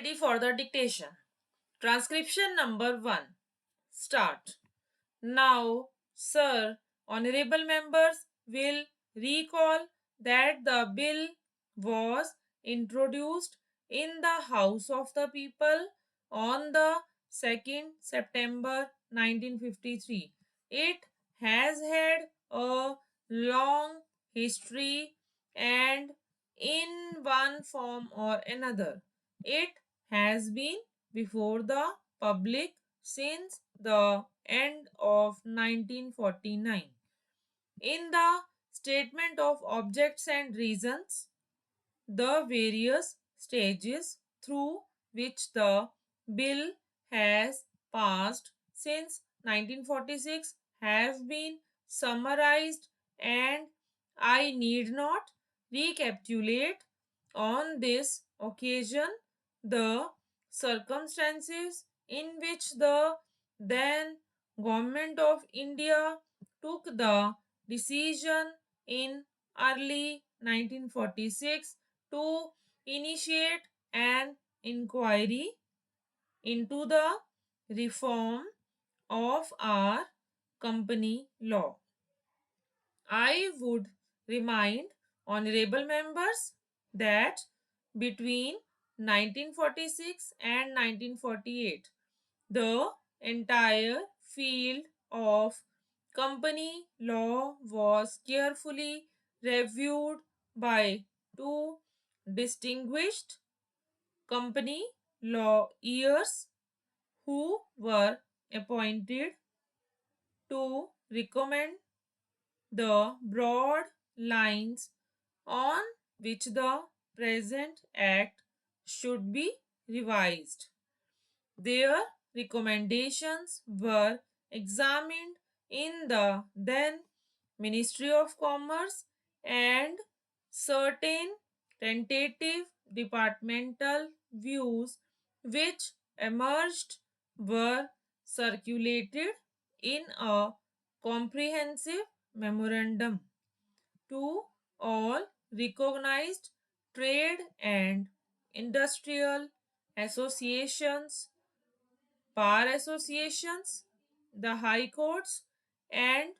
ready for the dictation. Transcription number 1. Start. Now, sir, honorable members will recall that the bill was introduced in the House of the People on the 2nd September 1953. It has had a long history and in one form or another. It has been before the public since the end of 1949. In the statement of objects and reasons, the various stages through which the bill has passed since 1946 have been summarized, and I need not recapitulate on this occasion the circumstances in which the then government of India took the decision in early 1946 to initiate an inquiry into the reform of our company law. I would remind honorable members that between 1946 and 1948, the entire field of company law was carefully reviewed by two distinguished company lawyers who were appointed to recommend the broad lines on which the present act should be revised. Their recommendations were examined in the then Ministry of Commerce, and certain tentative departmental views which emerged were circulated in a comprehensive memorandum to all recognized trade and industrial associations, bar associations, the high courts, and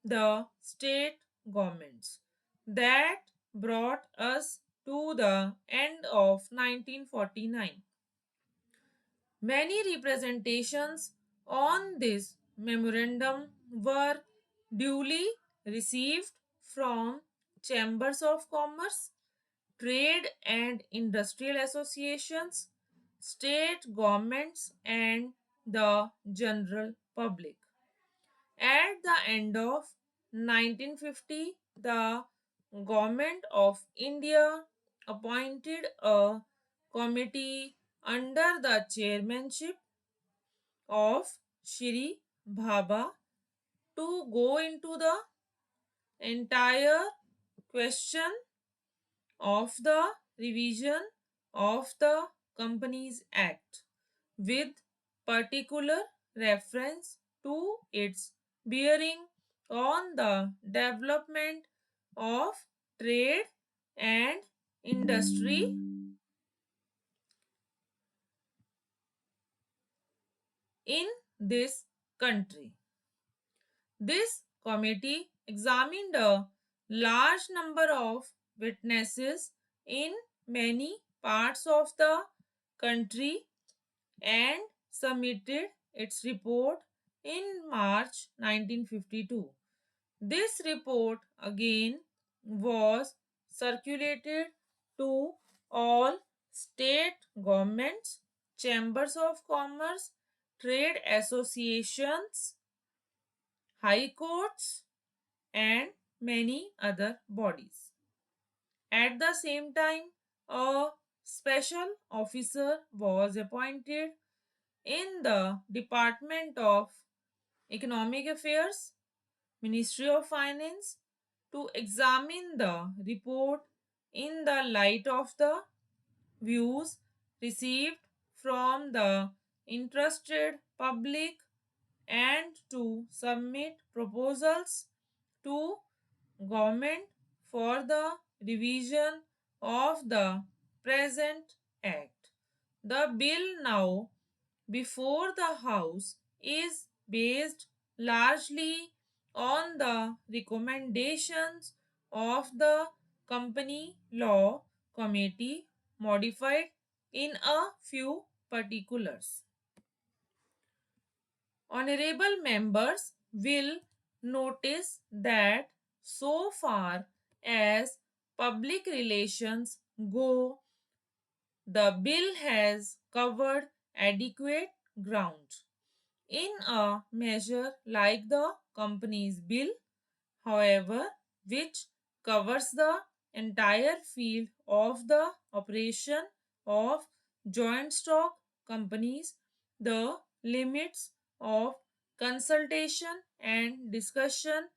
the state governments. That brought us to the end of 1949. Many representations on this memorandum were duly received from chambers of commerce, trade and industrial associations, state governments, and the general public. At the end of 1950, the Government of India appointed a committee under the chairmanship of Shri Bhabha to go into the entire question of the revision of the Companies Act with particular reference to its bearing on the development of trade and industry in this country. This committee examined a large number of witnesses in many parts of the country and submitted its report in March 1952. This report again was circulated to all state governments, chambers of commerce, trade associations, high courts, and many other bodies. At the same time, a special officer was appointed in the Department of Economic Affairs, Ministry of Finance, to examine the report in the light of the views received from the interested public and to submit proposals to government for the revision of the present act. The bill now before the House is based largely on the recommendations of the Company Law Committee, modified in a few particulars. Honorable members will notice that so far as public relations go, the bill has covered adequate ground. In a measure like the Companies Bill, however, which covers the entire field of the operation of joint stock companies, the limits of consultation and discussion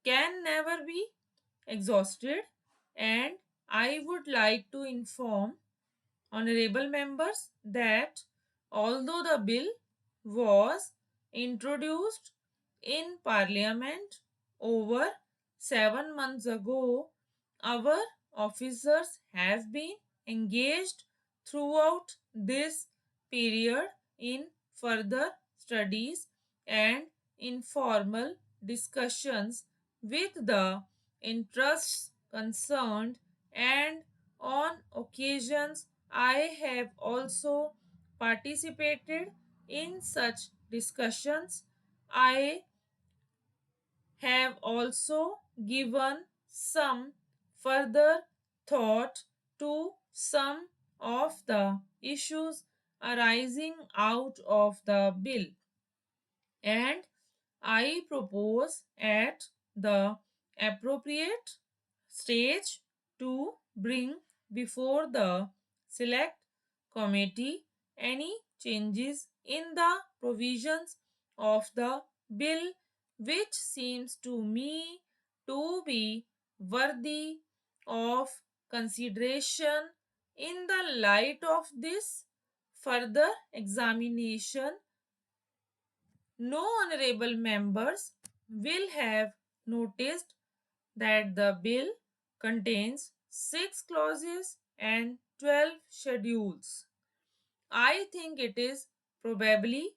can never be exhausted, and I would like to inform honorable members that although the bill was introduced in Parliament over 7 months ago, our officers have been engaged throughout this period in further studies and informal discussions with the interests concerned, and on occasions I have also participated in such discussions. I have also given some further thought to some of the issues arising out of the bill, and I propose at the appropriate stage to bring before the select committee any changes in the provisions of the bill which seems to me to be worthy of consideration. In the light of this further examination, no honorable members will have noticed that the bill contains 6 clauses and 12 schedules. I think it is probably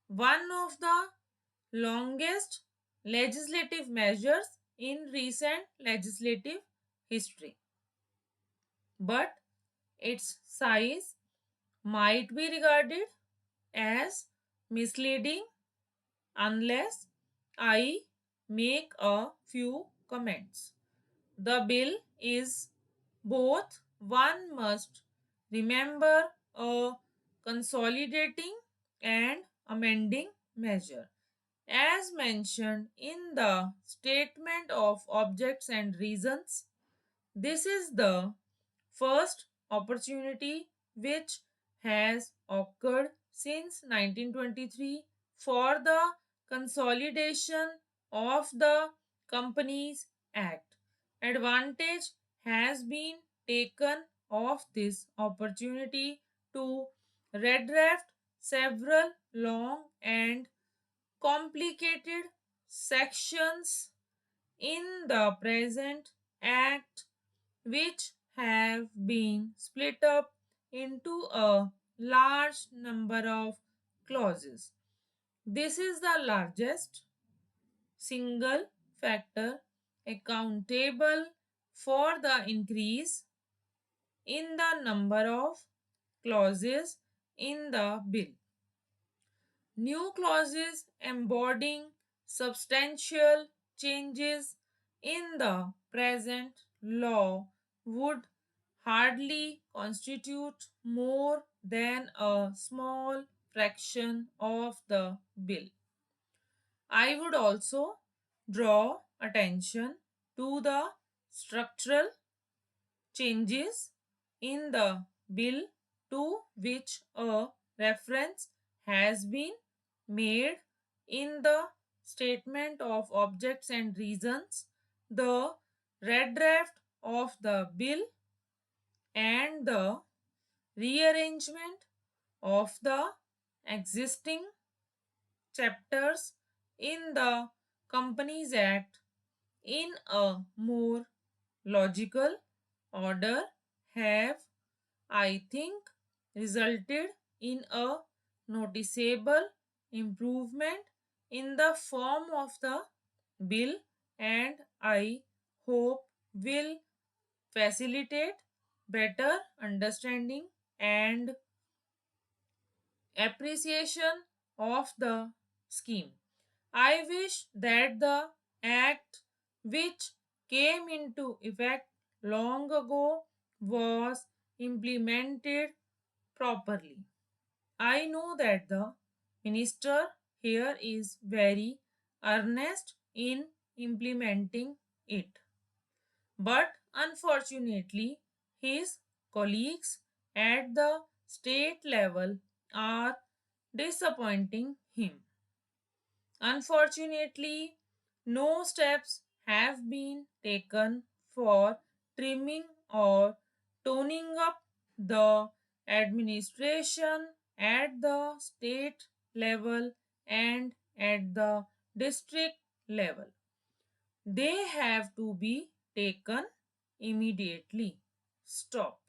one of the longest legislative measures in recent legislative history. But its size might be regarded as misleading unless I make a few comments. The bill is both, one must remember, a consolidating and amending measure. As mentioned in the statement of objects and reasons, this is the first opportunity which has occurred since 1923 for the consolidation of the Companies Act. Advantage has been taken of this opportunity to redraft several long and complicated sections in the present Act, which have been split up into a large number of clauses. This is the largest single factor accountable for the increase in the number of clauses in the bill. New clauses embodying substantial changes in the present law would hardly constitute more than a small fraction of the bill. I would also draw attention to the structural changes in the bill to which a reference has been made in the statement of objects and reasons. The red draft of the bill and the rearrangement of the existing chapters in the Companies Act in a more logical order have, I think, resulted in a noticeable improvement in the form of the bill, and I hope will facilitate better understanding and appreciation of the scheme. I wish that the act, which came into effect long ago, was implemented properly. I know that the minister here is very earnest in implementing it, but unfortunately, his colleagues at the state level are disappointing him. Unfortunately, no steps have been taken for trimming or toning up the administration at the state level and at the district level. They have to be taken immediately. Stop.